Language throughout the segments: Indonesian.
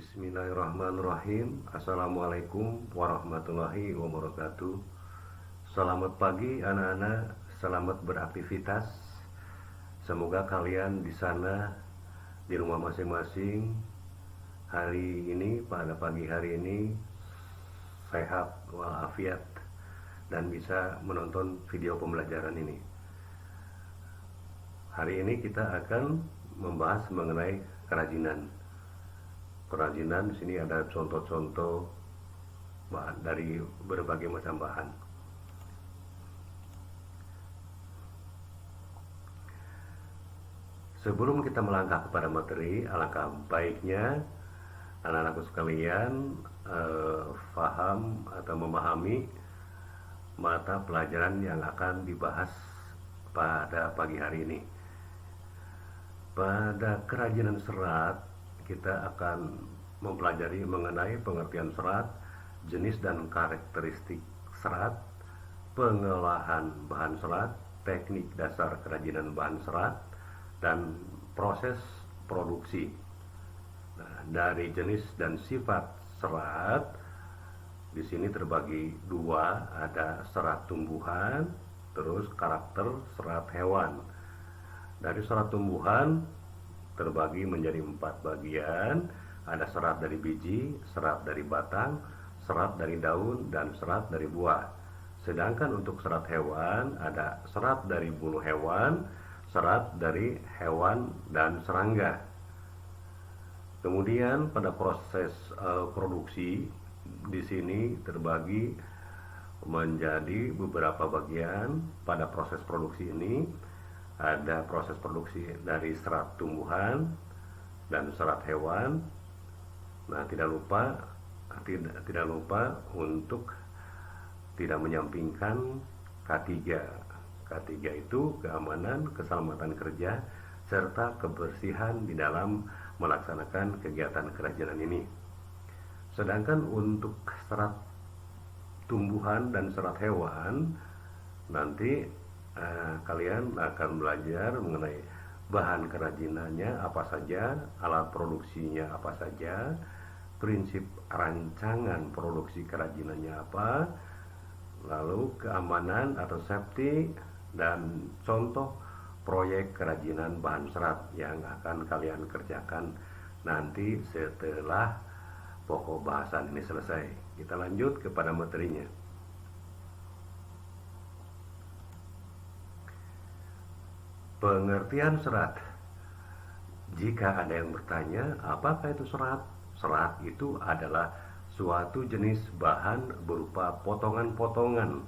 Bismillahirrahmanirrahim. Assalamualaikum warahmatullahi wabarakatuh. Selamat pagi anak-anak, selamat beraktivitas. Semoga kalian di sana, di rumah masing-masing, hari ini, pada pagi hari ini sehat walafiat dan bisa menonton video pembelajaran ini. Hari ini kita akan membahas mengenai kerajinan. Kerajinan di sini ada contoh-contoh bahan dari berbagai macam bahan. Sebelum kita melangkah kepada materi, alangkah baiknya anak-anakku sekalian paham atau memahami mata pelajaran yang akan dibahas pada pagi hari ini. Pada kerajinan serat, kita akan mempelajari mengenai pengertian serat, jenis dan karakteristik serat, pengolahan bahan serat, teknik dasar kerajinan bahan serat, dan proses produksi. Nah, dari jenis dan sifat serat, di sini terbagi dua, ada serat tumbuhan, terus karakter serat hewan. Dari serat tumbuhan terbagi menjadi 4 bagian, ada serat dari biji, serat dari batang, serat dari daun, dan serat dari buah. Sedangkan untuk serat hewan, ada serat dari bulu hewan, serat dari hewan dan serangga. Kemudian pada proses produksi, di sini terbagi menjadi beberapa bagian. Pada proses produksi ini ada proses produksi dari serat tumbuhan dan serat hewan. Nah, tidak lupa untuk tidak menyampingkan K3. K3 itu keamanan, keselamatan kerja, serta kebersihan di dalam melaksanakan kegiatan kerajinan ini. Sedangkan untuk serat tumbuhan dan serat hewan, nanti kalian akan belajar mengenai bahan kerajinannya apa saja, alat produksinya apa saja, prinsip rancangan produksi kerajinannya apa, lalu keamanan atau safety, dan contoh proyek kerajinan bahan serat yang akan kalian kerjakan nanti setelah pokok bahasan ini selesai. Kita lanjut kepada materinya. Pengertian serat. Jika ada yang bertanya, apakah itu serat? Serat itu adalah suatu jenis bahan berupa potongan-potongan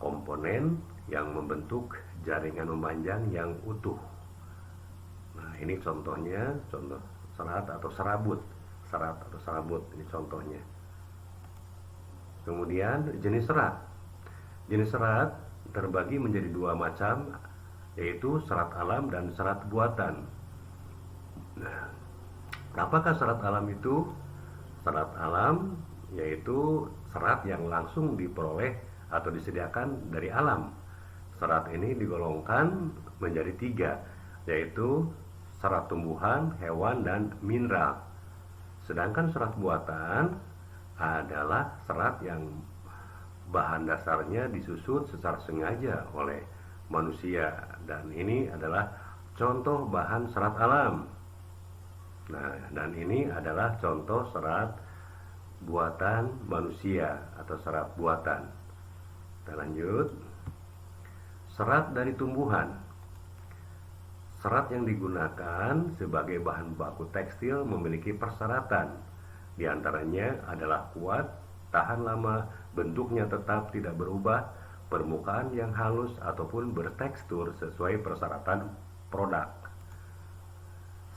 komponen yang membentuk jaringan memanjang yang utuh. Nah, ini contohnya, contoh serat atau serabut. Serat atau serabut, ini contohnya. Kemudian jenis serat. Jenis serat terbagi menjadi dua macam, yaitu serat alam dan serat buatan. Nah, apakah serat alam itu? Serat alam yaitu serat yang langsung diperoleh atau disediakan dari alam. Serat ini digolongkan menjadi 3, yaitu serat tumbuhan, hewan, dan mineral. Sedangkan serat buatan adalah serat yang bahan dasarnya disusun secara sengaja oleh manusia, dan ini adalah contoh bahan serat alam. Nah, dan ini adalah contoh serat buatan manusia atau serat buatan. Kita lanjut. Serat dari tumbuhan. Serat yang digunakan sebagai bahan baku tekstil memiliki persyaratan. Di antaranya adalah kuat, tahan lama, bentuknya tetap tidak berubah, permukaan yang halus ataupun bertekstur sesuai persyaratan produk.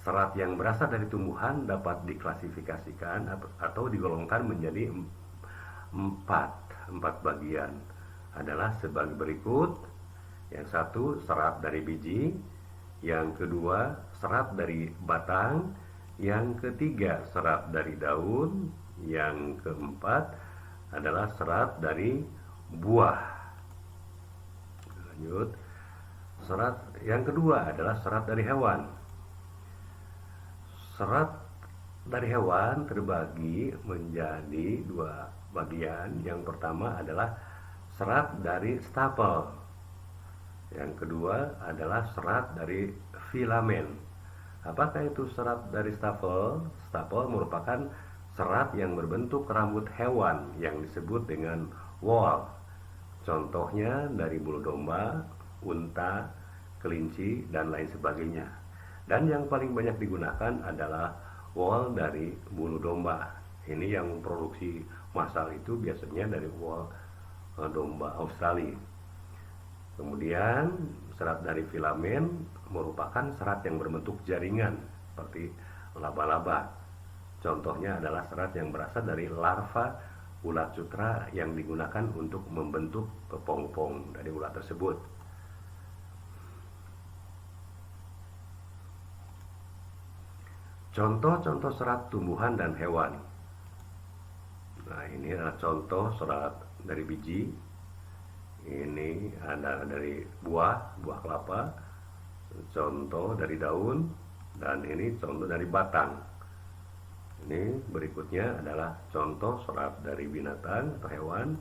Serat yang berasal dari tumbuhan dapat diklasifikasikan atau digolongkan menjadi 4 bagian. Adalah sebagai berikut. Yang satu, serat dari biji. Yang kedua, serat dari batang. Yang ketiga, serat dari daun. Yang keempat adalah serat dari buah. Lanjut. Serat yang kedua adalah serat dari hewan. Serat dari hewan terbagi menjadi dua bagian. Yang pertama adalah serat dari stapel. Yang kedua adalah serat dari filamen. Apakah itu serat dari stapel? Stapel merupakan serat yang berbentuk rambut hewan yang disebut dengan wool. Contohnya dari bulu domba, unta, kelinci, dan lain sebagainya. Dan yang paling banyak digunakan adalah wool dari bulu domba. Ini yang memproduksi massal itu biasanya dari wool domba Australia. Kemudian serat dari filamen merupakan serat yang berbentuk jaringan seperti laba-laba. Contohnya adalah serat yang berasal dari larva ulat sutra yang digunakan untuk membentuk kepompong dari ulat tersebut. Contoh-contoh serat tumbuhan dan hewan. Nah, ini adalah contoh serat dari biji. Ini ada dari buah kelapa, contoh dari daun, dan ini contoh dari batang. Ini berikutnya adalah contoh serat dari binatang atau hewan.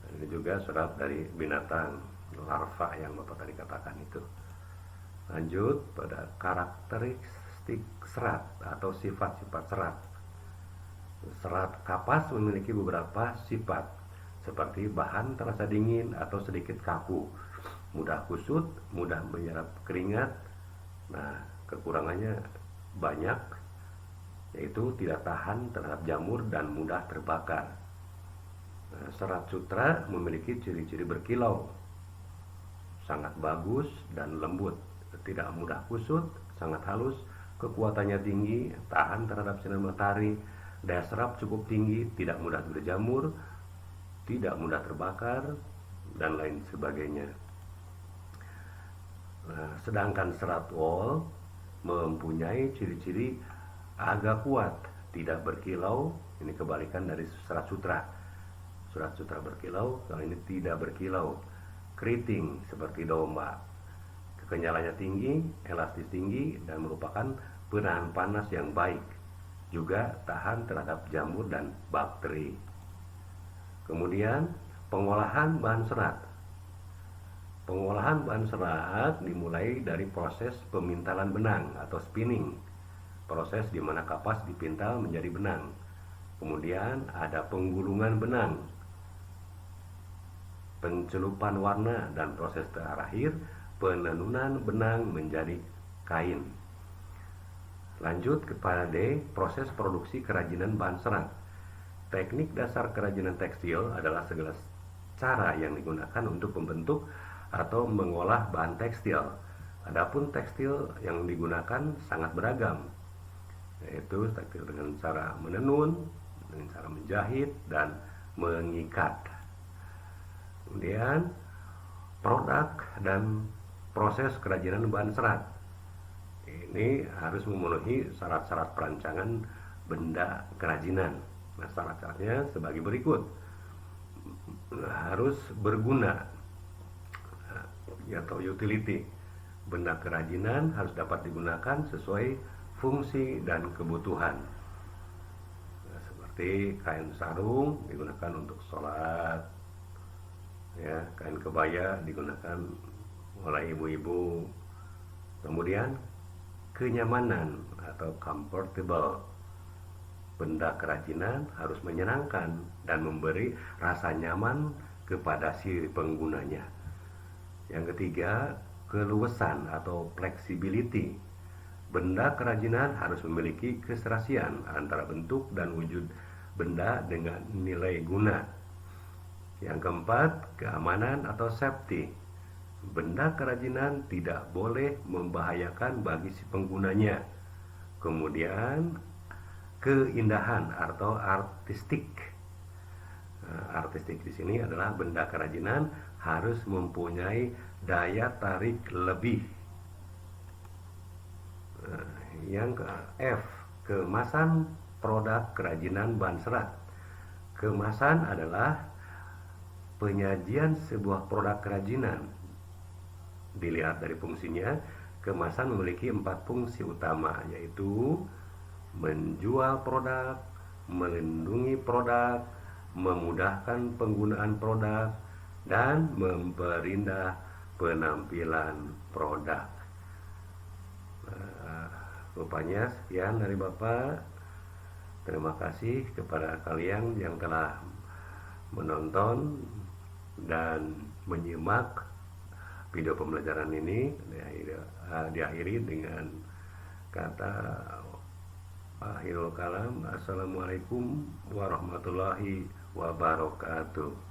Dan ini juga serat dari binatang, larva yang Bapak tadi katakan itu. Lanjut pada karakteristik serat atau sifat-sifat serat. Serat kapas memiliki beberapa sifat, seperti bahan terasa dingin atau sedikit kaku, mudah kusut, mudah menyerap keringat. Nah, kekurangannya banyak, yaitu tidak tahan terhadap jamur dan mudah terbakar. Nah, serat sutra memiliki ciri-ciri berkilau, sangat bagus dan lembut, tidak mudah kusut, sangat halus, kekuatannya tinggi, tahan terhadap sinar matahari, daya serap cukup tinggi, tidak mudah berjamur, tidak mudah terbakar, dan lain sebagainya. Nah, sedangkan serat wool mempunyai ciri-ciri agak kuat, tidak berkilau. Ini kebalikan dari serat sutra. Serat sutra berkilau, kalau ini tidak berkilau. Keriting seperti domba. Kekenyalannya tinggi, elastis tinggi, dan merupakan penahan panas yang baik. Juga tahan terhadap jamur dan bakteri. Kemudian pengolahan bahan serat. Pengolahan bahan serat dimulai dari proses pemintalan benang atau spinning. Proses di mana kapas dipintal menjadi benang. Kemudian ada penggulungan benang, pencelupan warna, dan proses terakhir penenunan benang menjadi kain. Lanjut kepada D, proses produksi kerajinan bahan serat. Teknik dasar kerajinan tekstil adalah segala cara yang digunakan untuk membentuk atau mengolah bahan tekstil. Adapun tekstil yang digunakan sangat beragam, yaitu tekstil dengan cara menenun, dengan cara menjahit, dan mengikat. Kemudian produk dan proses kerajinan bahan serat. Ini harus memenuhi syarat-syarat perancangan benda kerajinan. Nah, syarat-syaratnya sebagai berikut. Harus berguna atau utility. Benda kerajinan harus dapat digunakan sesuai fungsi dan kebutuhan. Nah, seperti kain sarung digunakan untuk sholat, ya, kain kebaya digunakan oleh ibu-ibu. Kemudian kenyamanan atau comfortable. Benda kerajinan harus menyenangkan dan memberi rasa nyaman kepada si penggunanya. Yang ketiga, keluasan atau flexibility. Benda kerajinan harus memiliki keserasian antara bentuk dan wujud benda dengan nilai guna. Yang keempat, keamanan atau safety. Benda kerajinan tidak boleh membahayakan bagi si penggunanya. Kemudian keindahan atau artistik. Artistik di sini adalah benda kerajinan harus mempunyai daya tarik lebih. Yang ke F, kemasan produk kerajinan bahan serat. Kemasan adalah penyajian sebuah produk kerajinan. Dilihat dari fungsinya, kemasan memiliki 4 fungsi utama, yaitu menjual produk, melindungi produk, memudahkan penggunaan produk, dan memperindah penampilan produk. Rupanya sekian dari Bapak. Terima kasih kepada kalian yang telah menonton dan menyimak video pembelajaran ini. Diakhiri dengan kata akhirul kalam. Assalamualaikum warahmatullahi wabarakatuh.